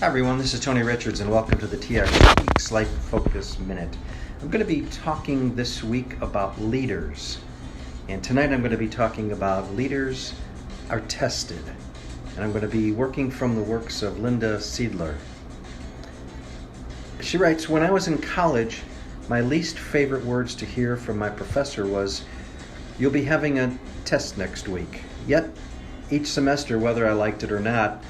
Hi everyone, this is Tony Richards and welcome to the TRspeaks Life Focus Minute. I'm going to be talking this week about leaders. And tonight I'm going to be talking about leaders are tested. And I'm going to be working from the works of Linda Seidler. She writes, when I was in college, my least favorite words to hear from my professor was, "You'll be having a test next week." Yet, each semester, whether I liked it or not,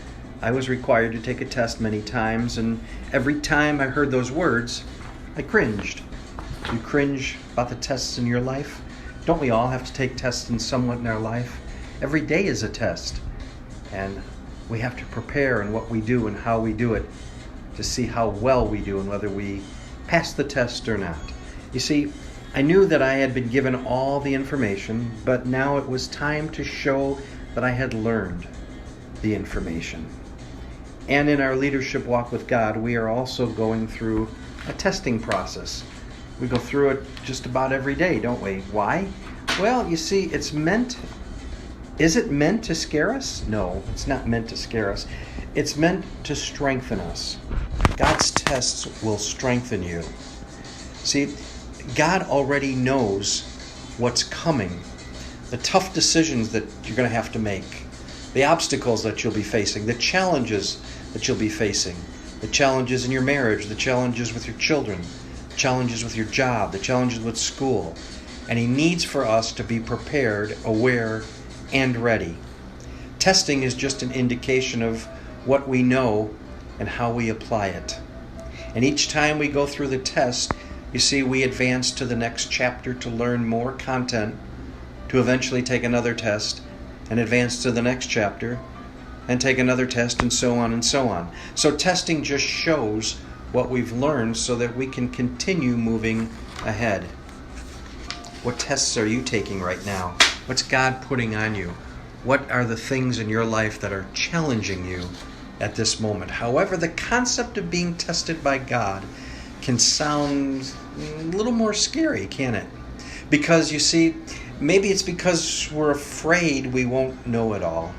I was required to take a test many times, and every time I heard those words, I cringed. Do you cringe about the tests in your life? Don't we all have to take tests somewhat in our life? Every day is a test, and we have to prepare in what we do and how we do it to see how well we do and whether we pass the test or not. You see, I knew that I had been given all the information, but now it was time to show that I had learned the information. And in our leadership walk with God, we are also going through a testing process. We go through it just about every day, don't we? Why? Well, you see, is it meant to scare us? No, it's not meant to scare us. It's meant to strengthen us. God's tests will strengthen you. See, God already knows what's coming, the tough decisions that you're going to have to make, the obstacles that you'll be facing, the challenges that you'll be facing, the challenges in your marriage, the challenges with your children, the challenges with your job, the challenges with school. And He needs for us to be prepared, aware, and ready. Testing is just an indication of what we know and how we apply it. And each time we go through the test, you see, we advance to the next chapter to learn more content, to eventually take another test, and advance to the next chapter, and take another test, and so on and so on. So testing just shows what we've learned so that we can continue moving ahead. What tests are you taking right now? What's God putting on you? What are the things in your life that are challenging you at this moment? However, the concept of being tested by God can sound a little more scary, can it? Because you see, maybe it's because we're afraid we won't know it all.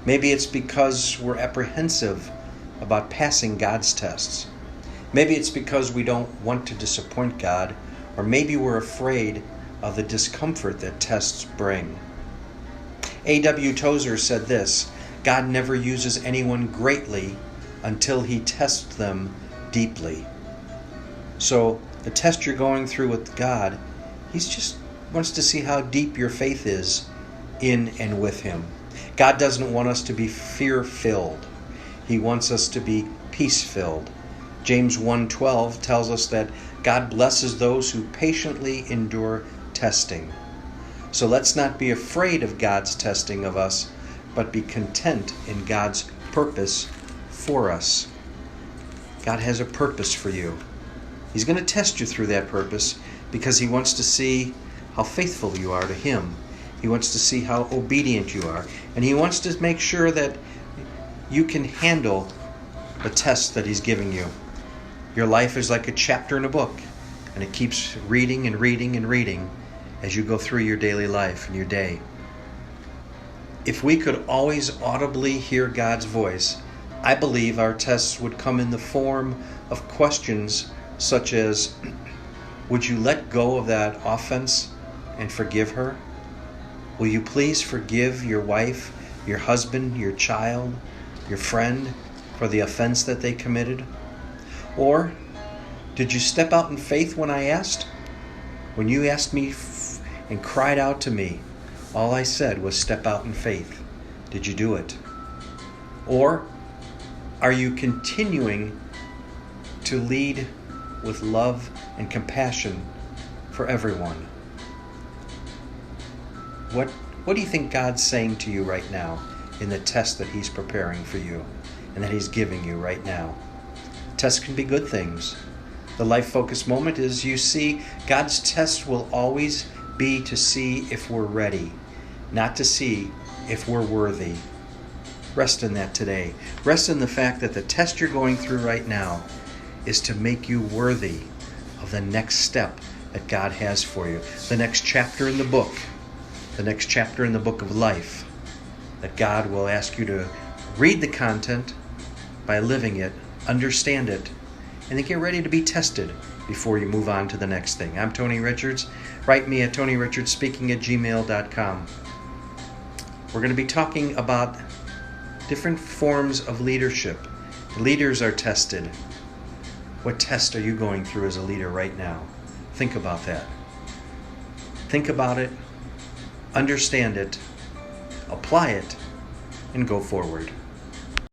Maybe it's because we're apprehensive about passing God's tests. Maybe it's because we don't want to disappoint God, or maybe we're afraid of the discomfort that tests bring. A.W. Tozer said this, God never uses anyone greatly until He tests them deeply. So the test you're going through with God, He just wants to see how deep your faith is in and with Him. God doesn't want us to be fear-filled. He wants us to be peace-filled. James 1:12 tells us that God blesses those who patiently endure testing. So let's not be afraid of God's testing of us, but be content in God's purpose for us. God has a purpose for you. He's going to test you through that purpose because He wants to see how faithful you are to Him. He wants to see how obedient you are. And He wants to make sure that you can handle the test that He's giving you. Your life is like a chapter in a book, and it keeps reading and reading and reading as you go through your daily life and your day. If we could always audibly hear God's voice, I believe our tests would come in the form of questions such as, would you let go of that offense and forgive her? Will you please forgive your wife, your husband, your child, your friend for the offense that they committed? Or, did you step out in faith when I asked? When you asked me and cried out to me, all I said was step out in faith. Did you do it? Or, are you continuing to lead with love and compassion for everyone? What do you think God's saying to you right now in the test that He's preparing for you and that He's giving you right now? Tests can be good things. The life focus moment is, you see, God's test will always be to see if we're ready, not to see if we're worthy. Rest in that today. Rest in the fact that the test you're going through right now is to make you worthy of the next step that God has for you, the next chapter in the book, the next chapter in the book of life, that God will ask you to read the content, by living it, understand it, and then get ready to be tested before you move on to the next thing. I'm Tony Richards. Write me at tonyrichardspeaking@gmail.com. We're going to be talking about different forms of leadership. Leaders are tested. What test are you going through as a leader right now? Think about that. Think about it, understand it, apply it, and go forward.